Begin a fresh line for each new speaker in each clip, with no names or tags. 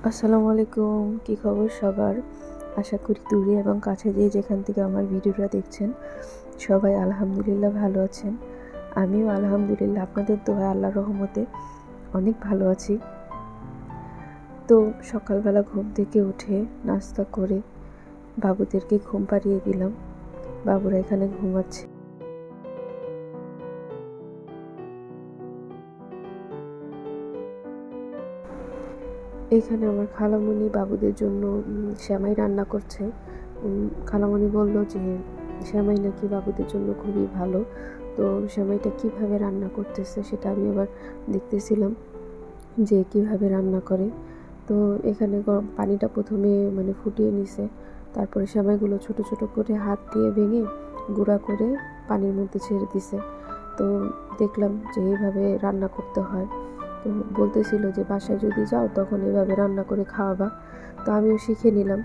আসসালামু আলাইকুম, কী খবর সবার? আশা করি দূরে এবং কাছে যেখান থেকে আমার ভিডিওটা দেখছেন সবাই আলহামদুলিল্লাহ ভালো আছেন। আমিও আলহামদুলিল্লাহ আপনাদের দোয়ায় আল্লাহর রহমতে অনেক ভালো আছি। তো সকালবেলা ঘুম থেকে উঠে নাস্তা করে বাবুদেরকে ঘুম পাড়িয়ে দিলাম। বাবুরা এখানে ঘুমাচ্ছে। এখানে আমার খালামণি বাবুদের জন্য সেমাই রান্না করছে। খালামণি বলল যে সেমাই নাকি বাবুদের জন্য খুবই ভালো। তো সেমাইটা কিভাবে রান্না করতেছে সেটা আমি আবার দেখতেছিলাম যে কিভাবে রান্না করে। তো এখানে গরম পানিটা প্রথমে ফুটিয়ে নিছে, তারপরে সেমাইগুলো ছোট ছোট করে হাত দিয়ে ভেঙে গুঁড়া করে পানির মধ্যে ছেড়ে দিছে। তো দেখলাম যে এইভাবে রান্না করতে হয়। তো বলতেছিল যে বাসায় যদি যাও তখন এভাবে রান্না করে খাওয়াবা। তো আমিও শিখে নিলাম।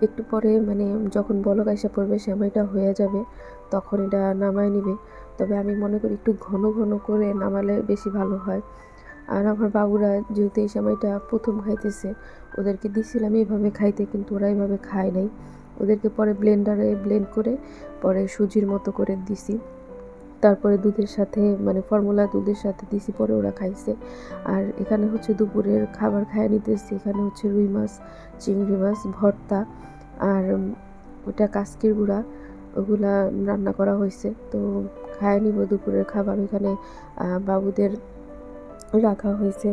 একটু পরে যখন বলক আইসা পড়বে, সেমাইটা হয়ে যাবে, তখন এটা নামায় নিবে। তবে আমি মনে করি একটু ঘন ঘন করে নামালে বেশি ভালো হয়। আর আমার বাবুরা যেহেতু এই সেমাইটা প্রথম খাইতেছে, ওদেরকে দিছিলাম এইভাবে খাইতে, কিন্তু ওরা এইভাবে খায় নাই। ওদেরকে পরে ব্লেন্ডারে ব্লেন্ড করে পরে সুজির মতো করে দিছি। তারপরে দুধের সাথে ফর্মুলা দুধের সাথে দিছি, পরে ওরা খাইছে। আর এখানে হচ্ছে দুপুরের খাবার খাইয়ে নিতেছি। এখানে হচ্ছে রুই মাছ, চিংড়ি মাছ ভর্তা, আর ওটা কাসকির গুঁড়া, ওগুলা রান্না করা হয়েছে। তো খাইয়ে নিব দুপুরের খাবার। ওইখানে বাবুদের রাখা হয়েছে।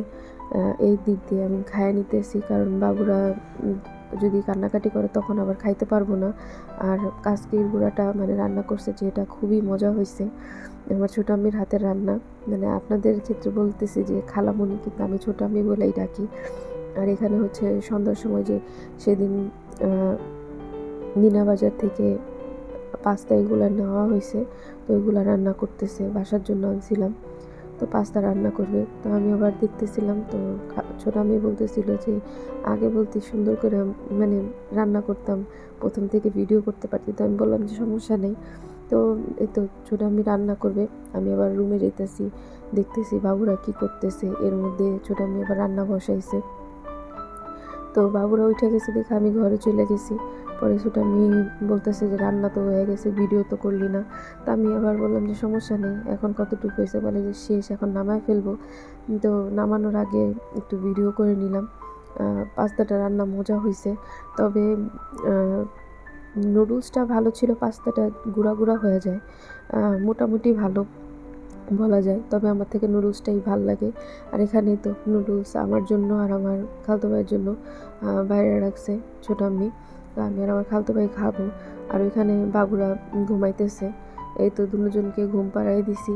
এই দিক দিয়ে আমি খাইয়ে নিতেছি, কারণ বাবুরা যদি কান্নাকাটি করে তখন আবার খাইতে পারবো না। আর কাসকির গুঁড়াটা রান্না করছে, যেটা খুবই মজা হয়েছে। আমার ছোটো আম্মির হাতের রান্না। আপনাদের ক্ষেত্রে বলতেছি যে খালামণি, কিন্তু আমি ছোটো আম্মি বলেই ডাকি। আর এখানে হচ্ছে সন্ধ্যার সময় যে সেদিন মিনা বাজার থেকে পাস্তা এগুলো নেওয়া হয়েছে, তো এগুলো রান্না করতেছে। বাসার জন্য আনছিলাম, তো পাস্তা রান্না করবে। তো আমি আবার দেখতেছিলাম। তো ছোটো আম্মি বলতেছিল যে আগে বলতে সুন্দর করে রান্না করতাম, প্রথম থেকে ভিডিও করতে পারতি। তো আমি বললাম যে সমস্যা নেই। তো এই তো ছোটো আম্মি রান্না করবে। আমি আবার রুমে যেতেছি, দেখতেছি বাবুরা কি করতেছে। এর মধ্যে ছোটো আম্মি আবার রান্না বসাইছে। তো বাবুরা উঠে গেছে দেখে আমি ঘরে চলে গেছি। পরে ছোটো আম্মি বলতেছে যে রান্না তো হয়ে গেছে, ভিডিও তো করলি না। তা আমি আবার বললাম যে সমস্যা নেই, এখন কতটুকু হয়েছে, বলে যে শেষ, এখন নামায় ফেলবো। তো নামানোর আগে একটু ভিডিও করে নিলাম। পাস্তাটা রান্না মজা হয়েছে। তবে নুডলসটা ভালো ছিল, পাস্তাটা গুঁড়া গুঁড়া হয়ে যায়। মোটামুটি ভালো বলা যায়, তবে আমার থেকে নুডলসটাই ভাল লাগে। আর এখানেই তো নুডলস আমার জন্য আর আমার খালাতো ভাইয়ের জন্য বাইরে রাখছে ছোটো আম্মি। তো আমি আর আমার খালাতো ভাই খাবো। আর ওইখানে বাবুরা ঘুমাইতেছে। এই তো দুজনকে ঘুম পাড়াই দিছি।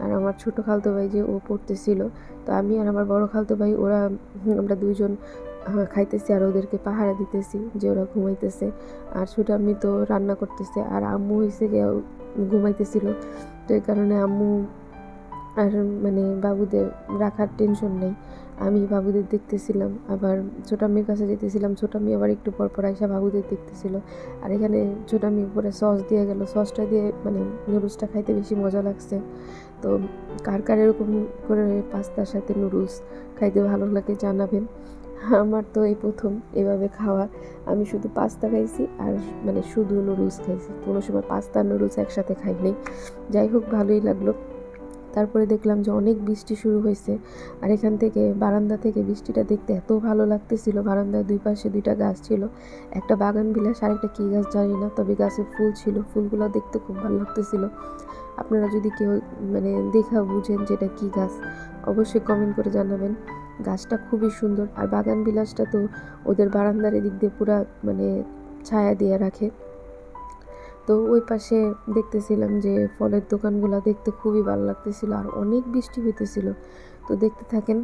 আর আমার ছোটো খালাতো ভাই যে ও পড়তেছিল, তো আমি আর আমার বড় খালাতো ভাই ওরা আমরা দুইজন খাইতেছি আর ওদেরকে পাহারা দিতেছি যে ওরা ঘুমাইতেছে। আর ছোটো আম্মি তো রান্না করতেছে, আর আম্মু হয়েছে গিয়ে ঘুমাইতেছিল। তো এই কারণে আম্মু আর বাবুদের রাখার টেনশন নেই। আমি বাবুদের দেখতেছিলাম, আবার ছোটো আম্মির কাছে যেতেছিলাম। ছোটো আম্মি আবার একটু পর পর আইসা বাবুদের দেখতেছিল। আর এখানে ছোটো আম্মি উপরে সস দিয়ে গেল, সসটা দিয়ে নুডলসটা খাইতে বেশি মজা লাগছে। তো কার কার এরকম করে পাস্তার সাথে নুডলস খাইতে ভালো লাগে জানাবেন। আমার তো এই প্রথম এভাবে খাওয়া। আমি শুধু পাস্তা খাইছি আর শুধু নুডলস খাইছি, কোনো সময় পাস্তা নুডলস একসাথে খাইনি। যাই হোক, ভালোই লাগলো। তারপরে দেখলাম যে অনেক বৃষ্টি শুরু হয়েছে। আর এখান থেকে বারান্দা থেকে বৃষ্টিটা দেখতে এত ভালো লাগতেছিল। বারান্দার দুই পাশে দুইটা গাছ ছিল, একটা বাগান বিলাস আর একটা কী গাছ জানি না, তবে গাছে ফুল ছিল। ফুলগুলো দেখতে খুব ভালো লাগতেছিল। আপনারা যদি কেউ দেখা বুঝেন যেটা কী গাছ, অবশ্যই কমেন্ট করে জানাবেন। গাছটা খুবই সুন্দর। আর বাগান বিলাসটা তো ওদের বারান্দার এদিক দিয়ে পুরা ছায়া দিয়ে রাখে। তো ওই পাশে দেখতেছিলাম যে ফলের দোকানগুলো দেখতে খুবই ভালো লাগতেছিল, আর অনেক বৃষ্টি হইতেছিল। তো দেখতে থাকেন।